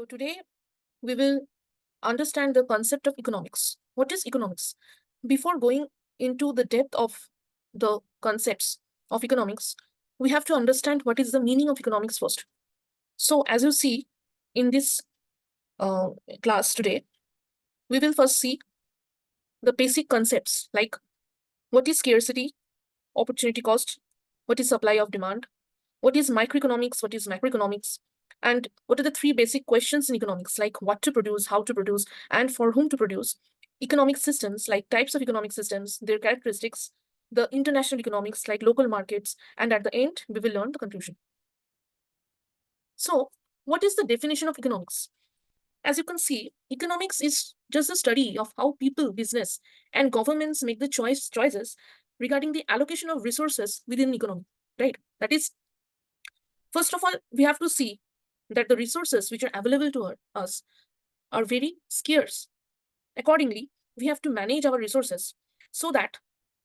So today we will understand the concept of economics. What is economics? Before going into the depth of the concepts of economics, we have to understand what is the meaning of economics first. So as you see in this uh, class today, we will first see the basic concepts like what is scarcity, opportunity cost, what is supply of demand, what is microeconomics, what is macroeconomics, and what are the three basic questions in economics, like what to produce, how to produce, and for whom to produce. Economic systems, like types of economic systems, their characteristics, the international economics, like local markets, and at the end, we will learn the conclusion. So, what is the definition of economics? As you can see, economics is just the study of how people, business, and governments make the choices regarding the allocation of resources within economy, right? That is, first of all, we have to see that the resources which are available to us are very scarce. Accordingly, we have to manage our resources so that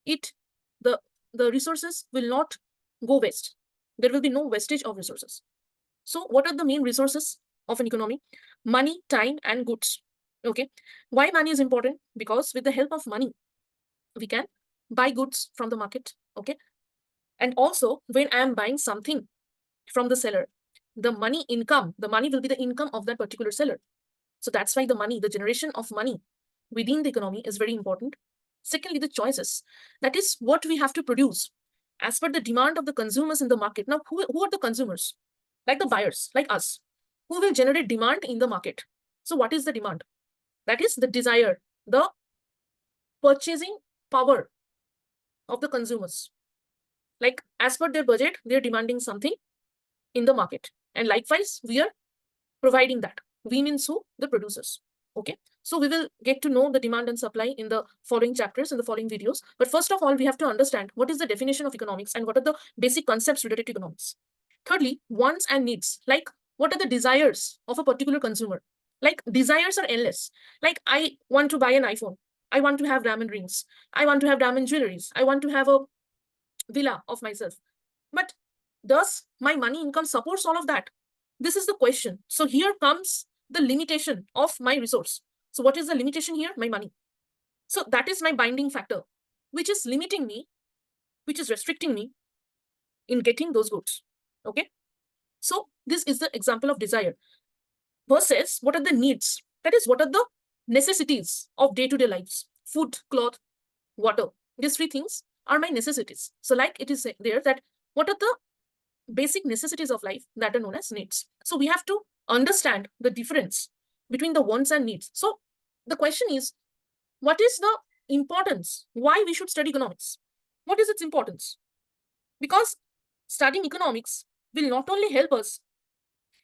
it the the resources will not go waste. There will be no wastage of resources. So, what are the main resources of an economy? Money, time, and goods. Okay. Why money is important? Because with the help of money, we can buy goods from the market. Okay. And also, when I am buying something from the seller, the money will be the income of that particular seller. So that's why the generation of money within the economy is very important. Secondly, the choices. That is what we have to produce as per the demand of the consumers in the market. Now, who are the consumers? Like the buyers, like us, who will generate demand in the market. So what is the demand? That is the desire, the purchasing power of the consumers. Like as per their budget, they're demanding something in the market. And likewise, we are providing that. We means who? The producers. Okay. So we will get to know the demand and supply in the following chapters, in the following videos. But first of all, we have to understand what is the definition of economics and what are the basic concepts related to economics. Thirdly, wants and needs. Like what are the desires of a particular consumer? Like desires are endless. Like I want to buy an iPhone. I want to have diamond rings. I want to have diamond jewelries. I want to have a villa of myself. But does my money income supports all of that? This is the question. So here comes the limitation of my resource. So what is the limitation here? My money. So that is my binding factor, which is limiting me, which is restricting me in getting those goods. Okay. So this is the example of desire versus what are the needs? That is, what are the necessities of day-to-day lives? Food, cloth, water. These three things are my necessities. So like it is there that what are the basic necessities of life that are known as needs. So we have to understand the difference between the wants and needs. So the question is, what is the importance? Why we should study economics? What is its importance? Because studying economics will not only help us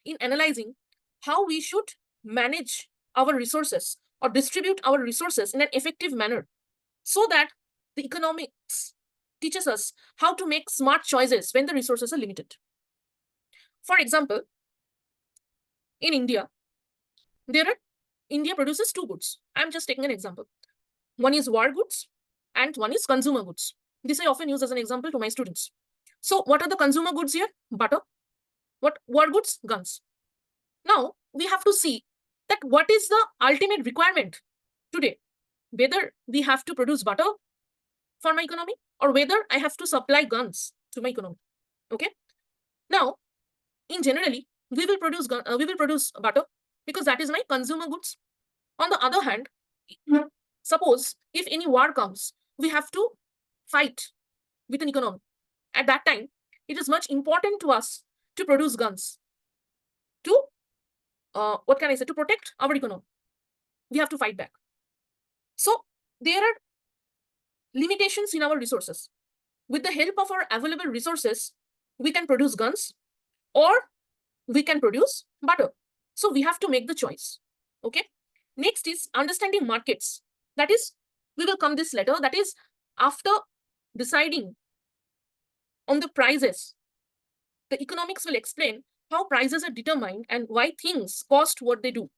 in analyzing how we should manage our resources or distribute our resources in an effective manner so that the economics teaches us how to make smart choices when the resources are limited. For example, in India, there are India produces two goods. I'm just taking an example. One is war goods and one is consumer goods. This I often use as an example to my students. So what are the consumer goods here? Butter. What war goods? Guns. Now we have to see that what is the ultimate requirement today, whether we have to produce butter for my economy or whether I have to supply guns to my economy. Okay. Now, in generally, we will produce butter because that is my consumer goods. On the other hand, suppose if any war comes, we have to fight with an economy. At that time, it is much important to us to produce guns to what can I say, to protect our economy. We have to fight back. So there are limitations in our resources. With the help of our available resources, we can produce guns or we can produce butter. So we have to make the choice. Okay. Next is understanding markets. That is, we will come this later. That is, after deciding on the prices, the economics will explain how prices are determined and why things cost what they do.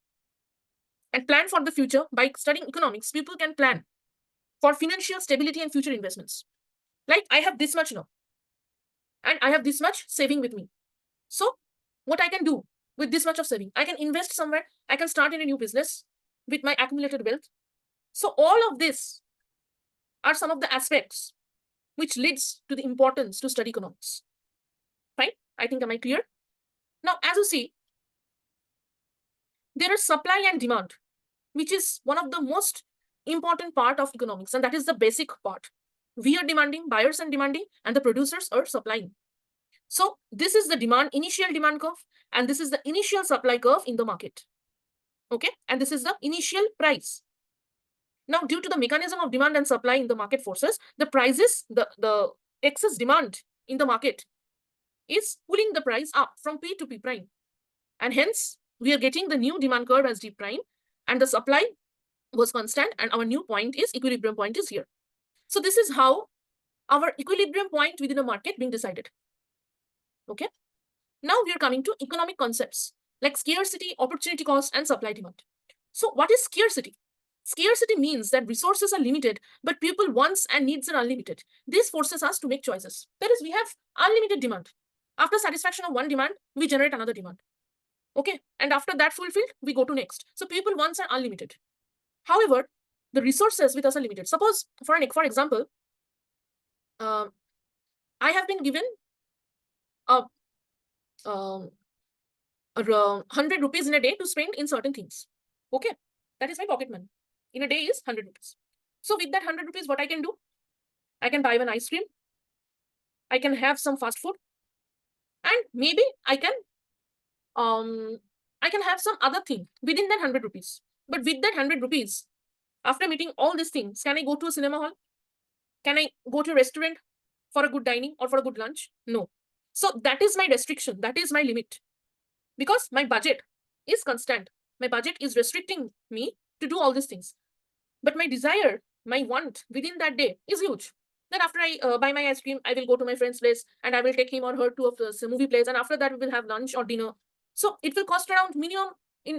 And plan for the future. By studying economics, people can plan for financial stability and future investments. Like I have this much now, and I have this much saving with me. So what I can do? with this much of saving. I can invest somewhere. I can start in a new business with my accumulated wealth. So all of this are some of the aspects which leads to the importance to study economics. Fine? I think, am I clear? Now, as you see, there is supply and demand, which is one of the most important part of economics, and that is the basic part. We are demanding, buyers are demanding, and the producers are supplying. So this is the initial demand curve, and this is the initial supply curve in the market. Okay, and this is the initial price. Now, due to the mechanism of demand and supply in the market forces, the prices, the excess demand in the market is pulling the price up from P to P prime. And hence, we are getting the new demand curve as D prime, and the supply was constant, and our new point is equilibrium point is here. So this is how our equilibrium point within a market being decided. Okay. Now we are coming to economic concepts like scarcity, opportunity cost, and supply demand. So what is scarcity? Scarcity means that resources are limited, but people wants and needs are unlimited. This forces us to make choices. That is, we have unlimited demand. After satisfaction of one demand, we generate another demand. Okay, and after that fulfilled, we go to next. So people wants are unlimited. However, the resources with us are limited. Suppose, for example, I have been given a 100 rupees in a day to spend in certain things. Okay, that is my pocket money. In a day is 100 rupees. So with that 100 rupees, what I can do? I can buy an ice cream. I can have some fast food, and maybe I can have some other thing within that 100 rupees. But with that 100 rupees, after meeting all these things, can I go to a cinema hall? Can I go to a restaurant for a good dining or for a good lunch? No. So that is my restriction. That is my limit. Because my budget is constant. My budget is restricting me to do all these things. But my desire, my want within that day is huge. Then after I buy my ice cream, I will go to my friend's place and I will take him or her to a movie place. And after that, we will have lunch or dinner. So it will cost around minimum in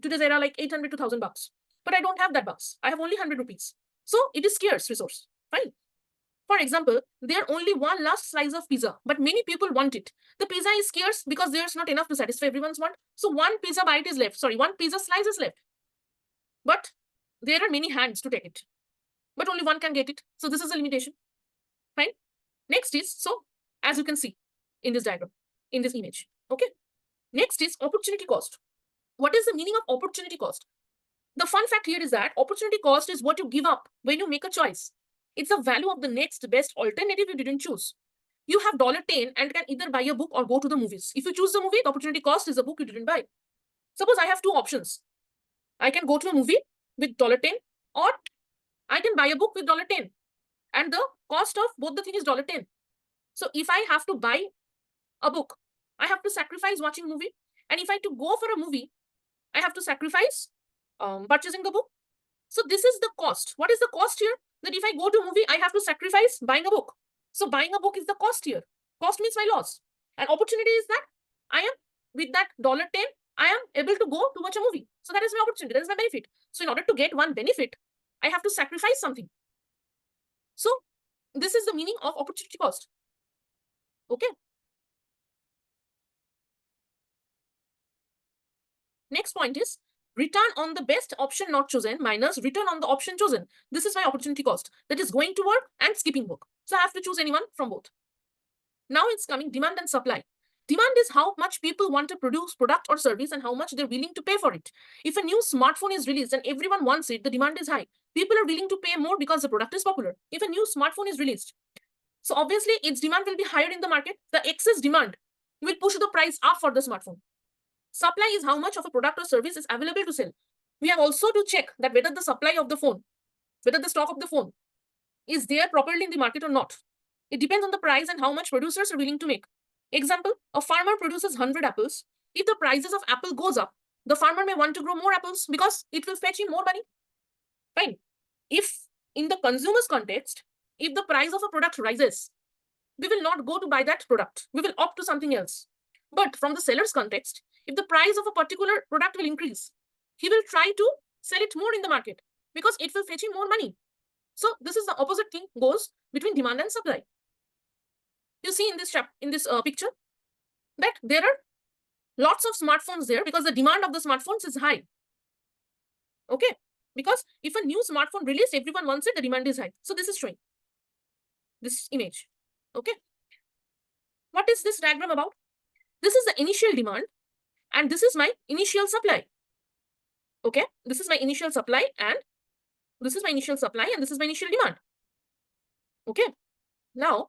today's era like 800 to 1,000 bucks. But I don't have that bucks. I have only 100 rupees. So it is scarce resource. Fine. For example, there only one last slice of pizza, but many people want it. The pizza is scarce because there's not enough to satisfy everyone's want. So one pizza bite is left. Sorry, one pizza slice is left. But there are many hands to take it. But only one can get it. So this is a limitation. Fine. Next is, so as you can see in this diagram, in this image. Okay. Next is opportunity cost. What is the meaning of opportunity cost? The fun fact here is that opportunity cost is what you give up when you make a choice. It's the value of the next best alternative you didn't choose. You have $10 and can either buy a book or go to the movies. If you choose the movie, the opportunity cost is a book you didn't buy. Suppose I have two options. I can go to a movie with $10 or I can buy a book with $10. And the cost of both the thing is $10. So if I have to buy a book, I have to sacrifice watching movie. And if I have to go for a movie, I have to sacrifice purchasing the book. So this is the cost. What is the cost here? That if I go to a movie, I have to sacrifice buying a book. So buying a book is the cost here. Cost means my loss. And opportunity is that I am, with that $10, I am able to go to watch a movie. So that is my opportunity. That is my benefit. So in order to get one benefit, I have to sacrifice something. So this is the meaning of opportunity cost. Okay. Next point is return on the best option not chosen minus return on the option chosen. This is my opportunity cost. That is going to work and skipping work. So I have to choose anyone from both. Now it's coming demand and supply. Demand is how much people want to produce product or service and how much they're willing to pay for it. If a new smartphone is released and everyone wants it, the demand is high. People are willing to pay more because the product is popular. If a new smartphone is released, so obviously its demand will be higher in the market. The excess demand will push the price up for the smartphone. Supply is how much of a product or service is available to sell. We have also to check that whether the supply of the phone, whether the stock of the phone is there properly in the market or not. It depends on the price and how much producers are willing to make. Example, a farmer produces 100 apples. If the prices of apple goes up, the farmer may want to grow more apples because it will fetch him more money. Fine. If in the consumer's context, if the price of a product rises, we will not go to buy that product. We will opt to something else. But from the seller's context, if the price of a particular product will increase, he will try to sell it more in the market because it will fetch him more money. So this is the opposite thing goes between demand and supply. You see in this picture that there are Lots of smartphones there because the demand of the smartphones is high. Okay, because if a new smartphone released, everyone wants it, the demand is high. So this is showing this image. Okay, what is this diagram about? This is the initial demand and this is my initial supply. Okay, this is my initial supply and this is my initial supply and this is my initial demand. Okay, now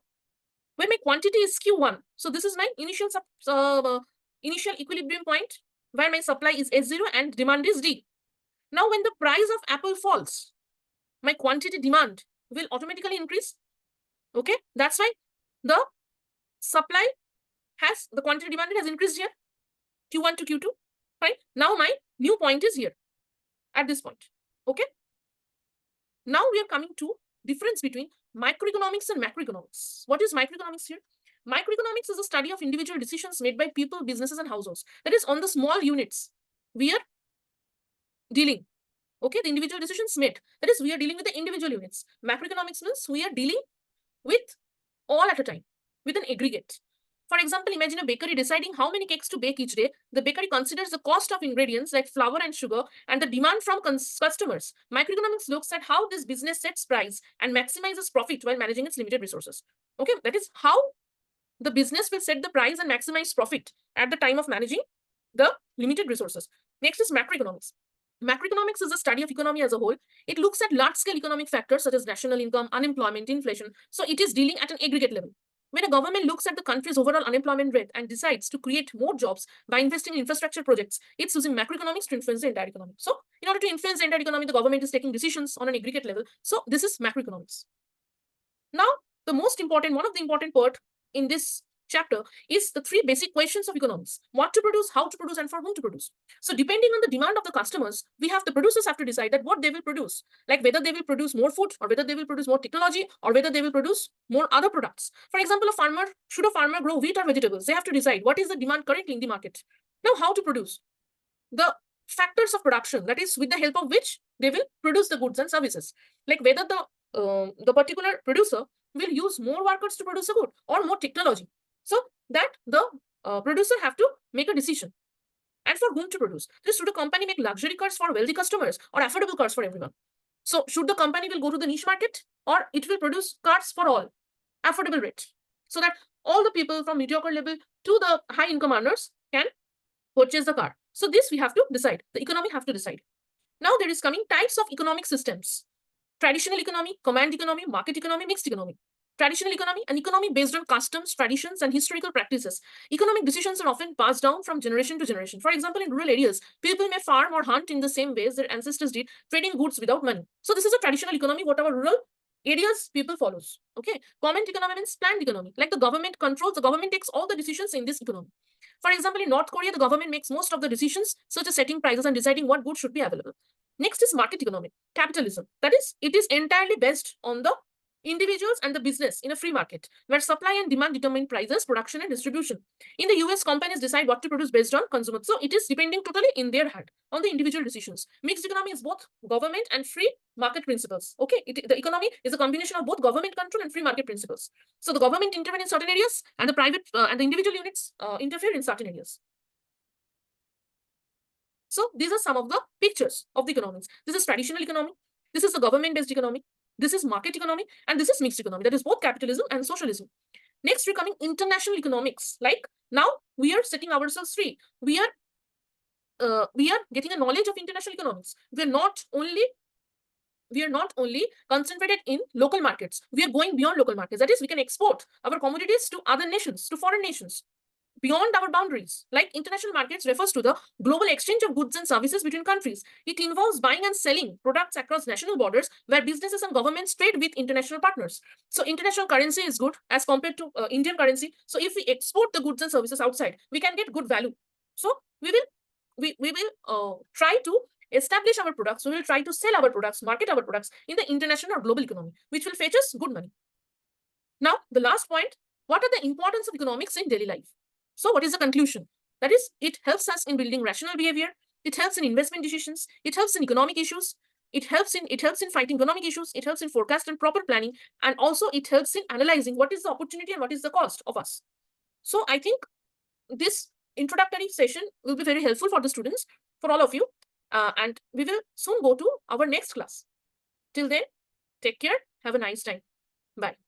when my quantity is Q1, so this is my initial initial equilibrium point where my supply is S0 and demand is D. Now when the price of Apple falls, my quantity demand will automatically increase. Okay, that's why the supply has, the quantity demanded has increased here, Q1 to Q2. Fine. Now my new point is here at this point. Okay. Now we are coming to difference between microeconomics and macroeconomics. What is microeconomics here? Microeconomics is a study of individual decisions made by people, businesses, and households. That is on the small units we are dealing. Okay, the individual decisions made. That is, we are dealing with the individual units. Macroeconomics means we are dealing with all at a time, with an aggregate. For example, imagine a bakery deciding how many cakes to bake each day. The bakery considers the cost of ingredients like flour and sugar and the demand from customers. Microeconomics looks at how this business sets price and maximizes profit while managing its limited resources. Okay, that is how the business will set the price and maximize profit at the time of managing the limited resources. Next is macroeconomics. Macroeconomics is a study of economy as a whole. It looks at large-scale economic factors such as national income, unemployment, inflation. So it is dealing at an aggregate level. When a government looks at the country's overall unemployment rate and decides to create more jobs by investing in infrastructure projects, it's using macroeconomics to influence the entire economy. So in order to influence the entire economy, the government is taking decisions on an aggregate level. So this is macroeconomics. Now, the most important, one of the important part in this chapter is the three basic questions of economics: what to produce, how to produce, and for whom to produce. So depending on the demand of the customers, the producers have to decide that what they will produce, like whether they will produce more food or whether they will produce more technology or whether they will produce more other products. For example, should a farmer grow wheat or vegetables? They have to decide what is the demand currently in the market. Now, how to produce? The factors of production, that is with the help of which they will produce the goods and services, like whether the particular producer will use more workers to produce a good or more technology, so that the producer have to make a decision. And for whom to produce? So should a company make luxury cars for wealthy customers or affordable cars for everyone? So should the company will go to the niche market or it will produce cars for all, affordable rate, so that all the people from mediocre level to the high income earners can purchase the car? So this we have to decide. The economy have to decide. Now there is coming types of economic systems: traditional economy, command economy, market economy, mixed economy. Traditional economy, an economy based on customs, traditions, and historical practices. Economic decisions are often passed down from generation to generation. For example, in rural areas, people may farm or hunt in the same ways their ancestors did, trading goods without money. So this is a traditional economy, whatever rural areas people follows. Okay. Command economy means planned economy. Like the government controls, the government takes all the decisions in this economy. For example, in North Korea, the government makes most of the decisions, such as setting prices and deciding what goods should be available. Next is market economy, capitalism. That is, it is entirely based on the individuals and the business in a free market, where supply and demand determine prices, production, and distribution. In the US, companies decide what to produce based on consumers. So it is depending totally in their hand on the individual decisions. Mixed economy is both government and free market principles. Okay, the economy is a combination of both government control and free market principles. So the government intervene in certain areas, and the private and the individual units interfere in certain areas. So these are some of the pictures of the economics. This is traditional economy. This is the government-based economy. This is market economy, and this is mixed economy. That is both capitalism and socialism. Next, we're coming international economics. Like now, we are setting ourselves free. We are getting a knowledge of international economics. We are not only concentrated in local markets. We are going beyond local markets. That is, we can export our commodities to other nations, to foreign nations, beyond our boundaries. Like international markets refers to the global exchange of goods and services between countries. It involves buying and selling products across national borders where businesses and governments trade with international partners. So international currency is good as compared to Indian currency. So if we export the goods and services outside, we can get good value. So we will try to establish our products. We will try to sell our products, market our products in the international or global economy, which will fetch us good money. Now, the last point, what are the importance of economics in daily life? So what is the conclusion? That is, it helps us in building rational behavior. It helps in investment decisions. It helps in economic issues. It helps in fighting economic issues. It helps in forecast and proper planning. And also it helps in analyzing what is the opportunity and what is the cost of us. So I think this introductory session will be very helpful for the students, for all of you. And we will soon go to our next class. Till then, take care. Have a nice time. Bye.